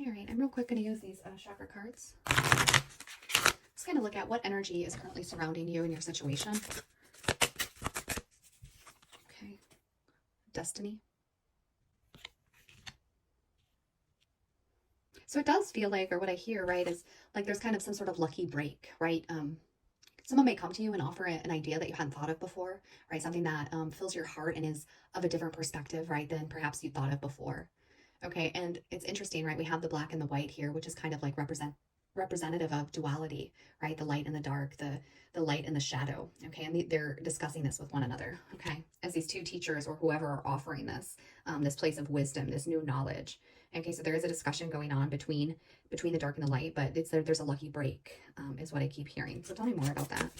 All right, I'm real quick going to use these chakra cards. Just kind of look at what energy is currently surrounding you in your situation. Okay, destiny. So it does feel like, or what I hear, right, is like there's kind of some sort of lucky break, right? Someone may come to you and offer an idea that you hadn't thought of before, right? Something that fills your heart and is of a different perspective, right, than perhaps you thought of before. Okay, and it's interesting, right? We have the black and the white here, which is kind of like representative of duality, right? The light and the dark, the light and the shadow. Okay, and they're discussing this with one another. Okay, as these two teachers or whoever are offering this, this place of wisdom, this new knowledge. Okay, so there is a discussion going on between the dark and the light, but there's a lucky break, is what I keep hearing. So tell me more about that.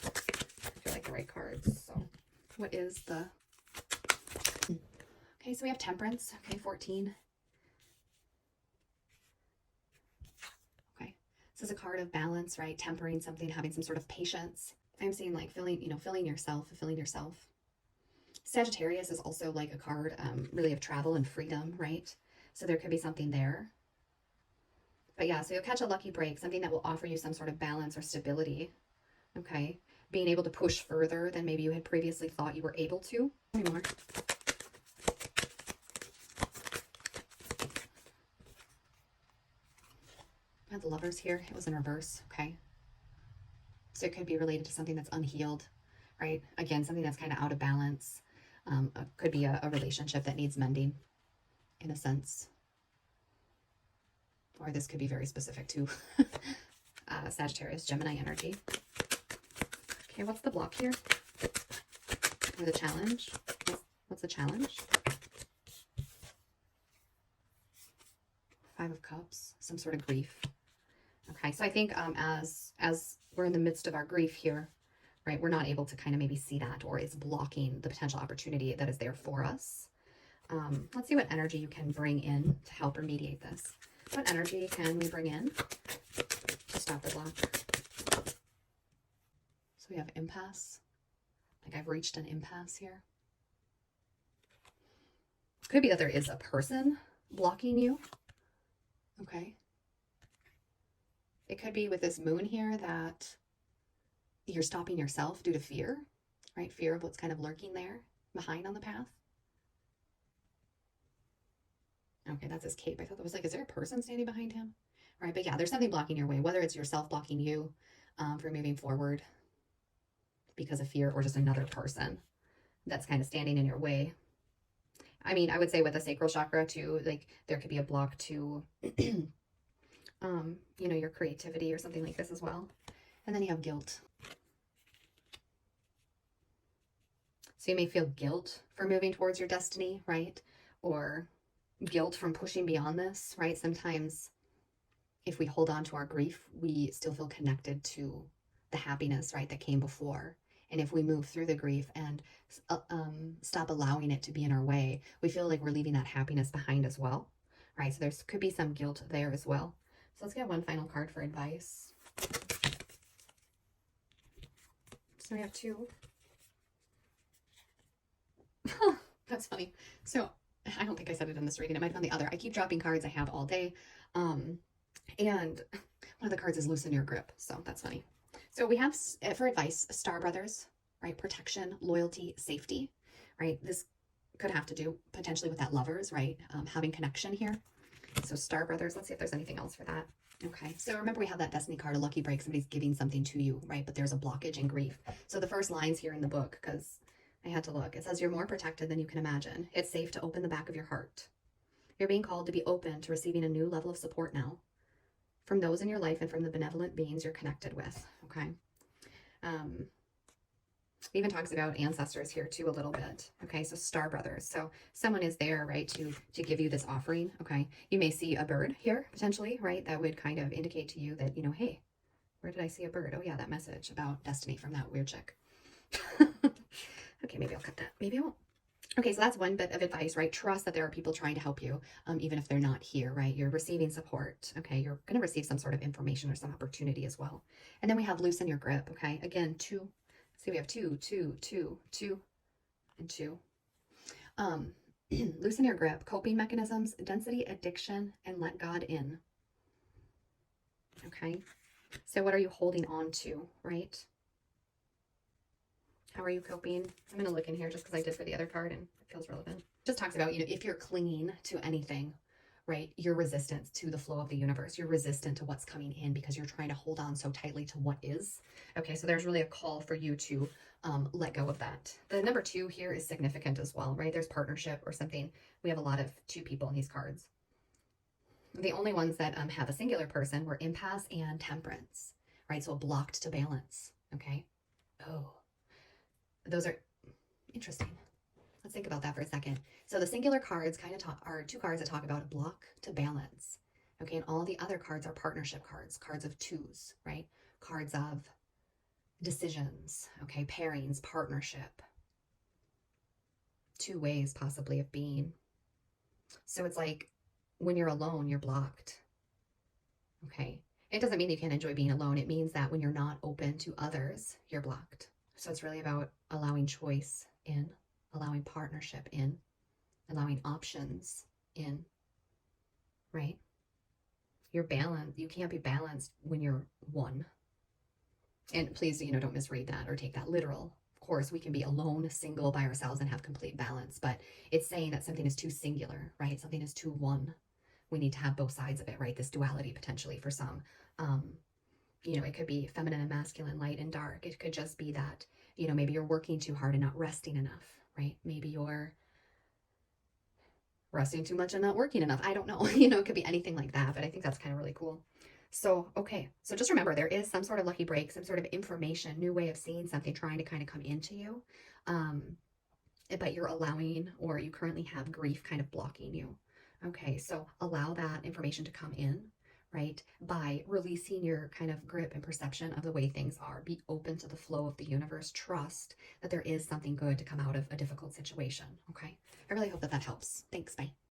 I feel like the right cards. So what is the? Okay, so we have Temperance. Okay, 14. This is a card of balance, right? Tempering something, having some sort of patience. I'm seeing like filling yourself, fulfilling yourself. Sagittarius is also like a card really of travel and freedom, right? So there could be something there. But yeah, so you'll catch a lucky break, something that will offer you some sort of balance or stability, okay? Being able to push further than maybe you had previously thought you were able to. Any more? I had the Lovers here. It was in reverse, okay? So it could be related to something that's unhealed, right? Again, something that's kind of out of balance. Could be a relationship that needs mending, in a sense. Or this could be very specific to Sagittarius, Gemini energy. Okay, what's the block here? Or the challenge? What's the challenge? Five of Cups, some sort of grief. Okay, so I think as we're in the midst of our grief here, right, we're not able to kind of maybe see that, or it's blocking the potential opportunity that is there for us. Let's see what energy you can bring in to help remediate this. What energy can we bring in to stop the block? So we have impasse. Like I've reached an impasse here. Could be that there is a person blocking you. Okay. It could be with this moon here that you're stopping yourself due to fear, right? Fear of what's kind of lurking there behind on the path. Okay, that's his cape. I thought that was like, is there a person standing behind him? All right, but yeah, there's something blocking your way, whether it's yourself blocking you from moving forward because of fear, or just another person that's kind of standing in your way. I mean, I would say with the sacral chakra too, like there could be a block to, your creativity or something like this as well. And then you have guilt. So you may feel guilt for moving towards your destiny, right? Or guilt from pushing beyond this, right? Sometimes if we hold on to our grief, we still feel connected to the happiness, right, that came before. And if we move through the grief and stop allowing it to be in our way, we feel like we're leaving that happiness behind as well, right? So there could be some guilt there as well. So let's get one final card for advice. So we have two. That's funny. So I don't think I said it in this reading. It might be on the other. I keep dropping cards I have all day. And one of the cards is loosen your grip. So that's funny. So we have, for advice, Star Brothers, right? Protection, loyalty, safety, right? This could have to do potentially with that Lovers, right? Having connection here. So Star Brothers, let's see if there's anything else for that. Okay, so remember we have that destiny card, a lucky break. Somebody's giving something to you, right? But there's a blockage and grief. So the first lines here in the book, because I had to look, it says, you're more protected than you can imagine. It's safe to open the back of your heart. You're being called to be open to receiving a new level of support now from those in your life and from the benevolent beings you're connected with, okay? It even talks about ancestors here too a little bit, okay? So Star Brothers. So someone is there, right, to give you this offering, okay? You may see a bird here, potentially, right? That would kind of indicate to you that, hey, where did I see a bird? Oh yeah, that message about destiny from that weird chick. Okay, maybe I'll cut that. Maybe I won't. Okay, so that's one bit of advice, right? Trust that there are people trying to help you, even if they're not here, right? You're receiving support, okay? You're going to receive some sort of information or some opportunity as well. And then we have loosen your grip, okay? Again, two. See, we have two, and two. Loosen your grip, coping mechanisms, density, addiction, and let God in. Okay. So what are you holding on to, right? How are you coping? I'm going to look in here just because I did for the other card and it feels relevant. It just talks about, if you're clinging to anything, right, you're resistant to the flow of the universe. You're resistant to what's coming in because you're trying to hold on so tightly to what is. Okay, so there's really a call for you to let go of that. The number 2 here is significant as well, right? There's partnership or something. We have a lot of 2 people in these cards. The only ones that have a singular person were impasse and temperance, right? So blocked to balance, okay? Oh, those are interesting. Let's think about that for a second. So the singular cards kind of are 2 cards that talk about a block to balance, okay? And all the other cards are partnership cards, cards of 2s, right? Cards of decisions, okay? Pairings, partnership, 2 ways possibly of being. So it's like when you're alone, you're blocked, okay? It doesn't mean you can't enjoy being alone. It means that when you're not open to others, you're blocked. So it's really about allowing choice in, allowing partnership in, allowing options in, right? You're balanced. You can't be balanced when you're one. And please, don't misread that or take that literal. Of course, we can be alone, single, by ourselves and have complete balance, but it's saying that something is too singular, right? Something is too one. We need to have both sides of it, right? This duality potentially for some. It could be feminine and masculine, light and dark. It could just be that, maybe you're working too hard and not resting enough, right? Maybe you're resting too much and not working enough. I don't know. It could be anything like that, but I think that's kind of really cool. So, okay. So just remember, there is some sort of lucky break, some sort of information, new way of seeing something trying to kind of come into you. But you're allowing, or you currently have grief kind of blocking you. Okay. So allow that information to come in, right? By releasing your kind of grip and perception of the way things are. Be open to the flow of the universe. Trust that there is something good to come out of a difficult situation. Okay. I really hope that helps. Thanks. Bye.